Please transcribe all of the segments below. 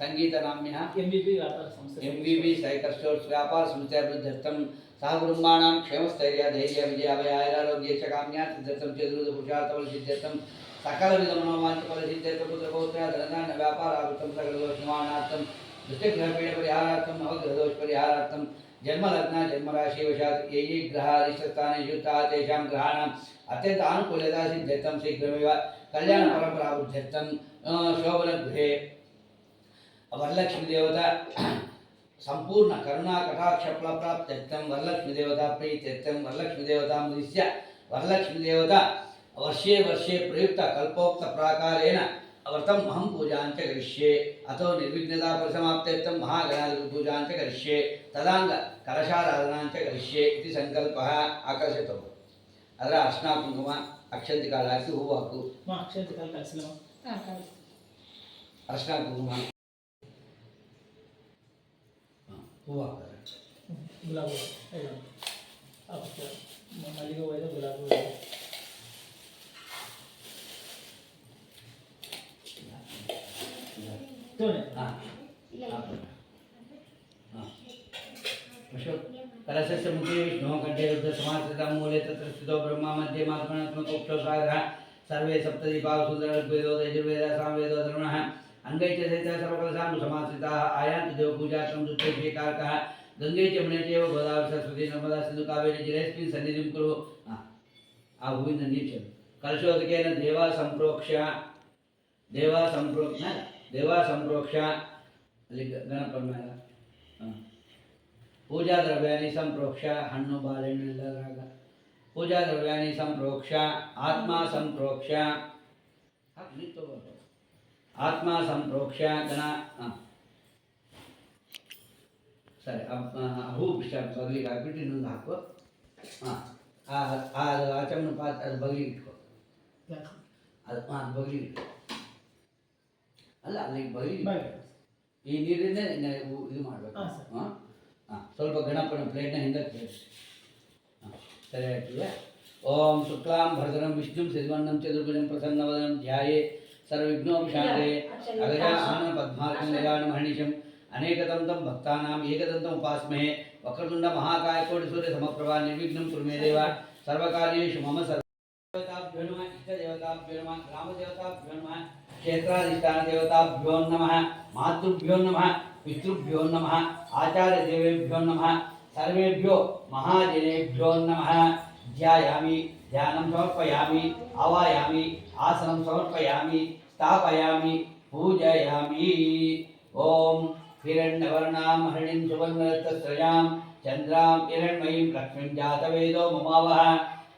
संगीतनाम्न्यः MVB cycle stores व्यापार संस्थाभिवृद्ध्यर्थं सहकुटुम्बानां क्षेमस्थैर्य धैर्य विजयाभयारोग्यक्षकाम्या सिद्ध्यर्थं चतुर्दपुरुषार्थफलसिद्ध्यर्थं सकलविधमनोवाञ्छफलसिद्ध्यर्थं पुत्रपौत्र धनधान्य व्यापारार्थं सकलदोषनिवारणार्थं दुष्टग्रहपीडपरिहारार्थं नवग्रहदोषपरिहारार्थं जन्मलग्न जन्मराशिवशात् ये ग्रहाः रिष्टस्थाने युक्ताः तेषां ग्रहाणाम् अत्यन्त आनुकूल्यता सिद्ध्यर्थं शीघ्रमेव कल्याणपरम्परावृद्ध्यर्थं शोभनगृहे वरलक्ष्मी देवता संपूर्ण करुणा कटाक्ष फलप्राप्त्यर्थं वरलक्ष्मी देवता प्रीत्यर्थं वरलक्ष्मी देवता मुदिश्य वरलक्ष्मी देवता वर्षे वर्षे प्रयुक्त कल्पोक्त प्राकारेण व्रतम् अहं पूजां च करिष्ये अतो निर्विघ्नता परिसमाप्त्यर्थं महागणाधिपति पूजां च करिष्ये तदाङ्ग कलशाराधनां च करिष्ये इति संकल्पः आकर्षितो ಅದರ ಅರ್ಶಿನ ಕುಂಕುಮ ಅಕ್ಷಂತಿಕಾಳು ಹಾಕಿ ಹೂವು ಹಾಕು ಅಕ್ಷಂತಿಕಾಳು ಕಲಿಸಲು ಅರ್ಶಿನ ಕುಂಕುಮ ಹೂವು ಹಾಕ್ತಾರೆ ಗುಲಾಬಿ ಮಲ್ಲಿಗೆ ಹೂವು ಇದೆ ಗುಲಾಬಿ ಹೂವು कलशस्य मुखे विष्णुः कंठे रुद्रसमाश्रितं मूले तत्र स्थितो ब्रह्मा मध्ये मात्मनात्मकोक्षौ सागरः सर्वे सप्तदीपाः सुन्दरवेदो यजुर्वेदः सामवेदो धर्मणः अंगै च सहितः सर्वकलशां समाश्रिताः आयान्ति देवपूजार्थं दुष्टैश्वर्यकारकः गंगे च यमुने चैव गोदावरी सरस्वती नर्मदा सिन्धु कावेरी जलेऽस्मिन् सन्निधिं कुरु आ हूविನ ನೀರು कलशोदकेन देवा संप्रोक्ष्य ಅಲ್ಲಿ ಗಣಪನ ಮೇಲೆ पूजा द्रव्यानि संप्रोक्ष्य हण्णु बालेहण्णु पूजा द्रव्यानि संप्रोक्ष्य आत्मा संप्रोक्ष्य आत्मा संप्रोक्ष्य गण सರಿ ಹೂ ಬಗಲಿಗೆ ಹಾಕ್ಬಿಟ್ಟು ಇನ್ನೊಂದು ಹಾಕು ಆಚಮನ ಪಾತ್ರೆ ಅದು ಬಗಲಿಗೆ ಇಟ್ಕೊ ಅದು ಬಗಲಿಗೆ ಇಟ್ಕೊ ಅಲ್ಲ ಅಲ್ಲಿಗೆ ಬಗಲಿಗೆ ಈ ನೀರಿಂದ ಇದು ಮಾಡಬೇಕು ಸ್ವಲ್ಪ ಗಣಪನ ಪ್ಲೇಟ್ನ ಹಿಂದಕ್ಕೆ ಸರಿ ಆಯ್ತಿದೆ ಓಂ ಶುಕ್ಲಾಂ ಭರತರಂ ವಿಷ್ಣುಂ ಸಿದ್ಧವನ್ನಂ ಚತುರ್ಭುಜಂ ಪ್ರಸನ್ನವದನಂ ಧ್ಯಾಯೇ ಸರ್ವವಿಘ್ನೋಪಶಾಂತಯೇ ಅಗಜ ಆನನ ಪದ್ಮಾರ್ಕಂ ಗಜಾನನ ಮಹರ್ನಿಶಂ ಅನೇಕದಂತಂ ಭಕ್ತಾನಾಂ ಏಕದಂತಂ ಉಪಾಸ್ಮಹೇ ವಕ್ರತುಂಡ ಮಹಾಕಾಯ ಕೋಟಿ ಸೂರ್ಯ ಸಮಪ್ರಭಾ ನಿರ್ವಿಘ್ನಂ ಕುರು ಮೇ ದೇವ ಸರ್ವಕಾರ್ಯೇಷು ಮಮ सर्वदेवताभ्यो नमः इष्टदेवताभ्यो नमः ग्रामदेवताभ्यो नमः क्षेत्राधिष्ठानदेवताभ्यो नमः मातृभ्यो नमः पितृभ्यो नमः आचार्यदेवेभ्यो नमः सर्वेभ्यो महाजनेभ्यो नमः ध्यायामि ध्यानं समर्पयामि आवायामि आसनं समर्पयामि स्थापयामि पूजयामि ओम हिरण्यवर्णां हरिणीं सुवर्णरत्नस्रजां चन्द्रां हिरण्मयीं लक्ष्मीं जातवेदो ममावह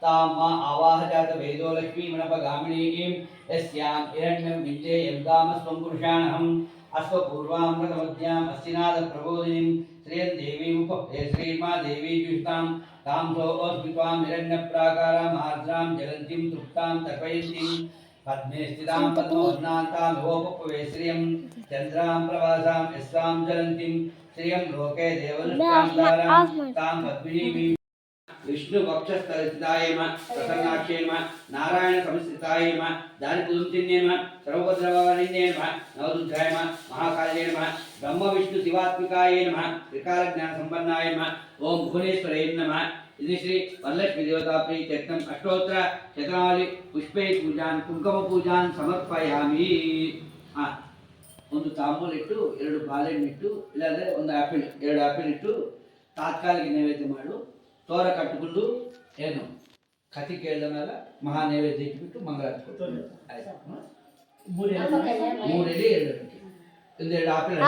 तां मा आवाह जातवेदो लक्ष्मीमनपगामिनीं यस्यां हिरण्यं विद्येयं गामस्वं पुरुषाणहम् अश्वपूर्वामृतमध्याम् अस्तिनादप्रबोधिनीं श्रियं देवीमुपहे श्रीमा देवी जुष्टां तां सोऽस्मित्वां हिरण्यप्राकारां आर्द्रां जलन्तीं तृप्तां तर्पयन्तीं पद्मे स्थितां पद्मवर्णान्तामिवोपवे श्रियं चन्द्रां प्रवासां यस्यां जलन्तीं श्रियं लोके देवदुष्टां तां पद्मिनीं विष्णु वक्षस्थलस्थिताय नमः प्रसन्नाक्षे नमः नारायण संस्थिताय नमः दारिपुंसिन्ये नमः सर्वभद्रवारिण्ये नमः नवदुर्गाय नमः महाकाल्ये नमः ब्रह्म विष्णु शिवात्मिकाय नमः त्रिकाल ज्ञान संपन्नाय नमः ओम भुवनेश्वराय नमः इति श्री वरलक्ष्मी देवता प्रीत्यर्थम अष्टोत्तर शतनावली पुष्पे पूजान कुंकुम पूजान समर्पयामि ಒಂದು ತಾಂಬೂಲ ಇಟ್ಟು ಎರಡು ಬಾಳೆಹಣ್ಣು ಇಟ್ಟು ಇಲ್ಲಾಂದ್ರೆ ಒಂದು ಆಪಲ್ ಎರಡು ಆಪಲ್ ಇಟ್ಟು ತಾತ್ಕಾಲಿಕ ನೈವೇದ್ಯ ಮಾಡು ತೋರ ಕಟ್ಟಿಕೊಂಡು ಏನು ಕತಿ ಕೇಳಿದ ಮೇಲೆ ಮಹಾ ನೈವೇದ್ಯ ಇಟ್ಬಿಟ್ಟು ಮಂಗಳಾರತಿ ಮೂರಲ್ಲಿ ಎರಡು ಒಂದೆರಡು ಆಪಲ್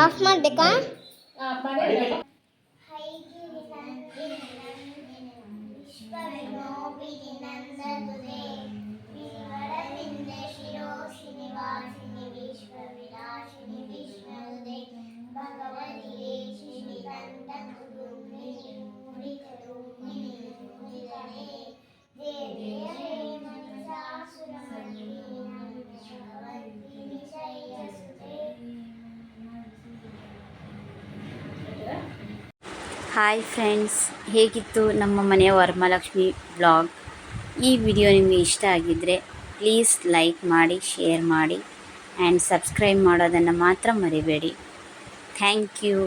ಹಾಯ್ ಫ್ರೆಂಡ್ಸ್, ಹೇಗಿತ್ತು ನಮ್ಮ ಮನೆಯ ವರಮಹಾಲಕ್ಷ್ಮಿ ಬ್ಲಾಗ್? ಈ ವಿಡಿಯೋ ನಿಮಗೆ ಇಷ್ಟ ಆಗಿದ್ದರೆ ಪ್ಲೀಸ್ ಲೈಕ್ ಮಾಡಿ, ಶೇರ್ ಮಾಡಿ ಆ್ಯಂಡ್ ಸಬ್ಸ್ಕ್ರೈಬ್ ಮಾಡೋದನ್ನು ಮಾತ್ರ ಮರಿಬೇಡಿ. Thank you.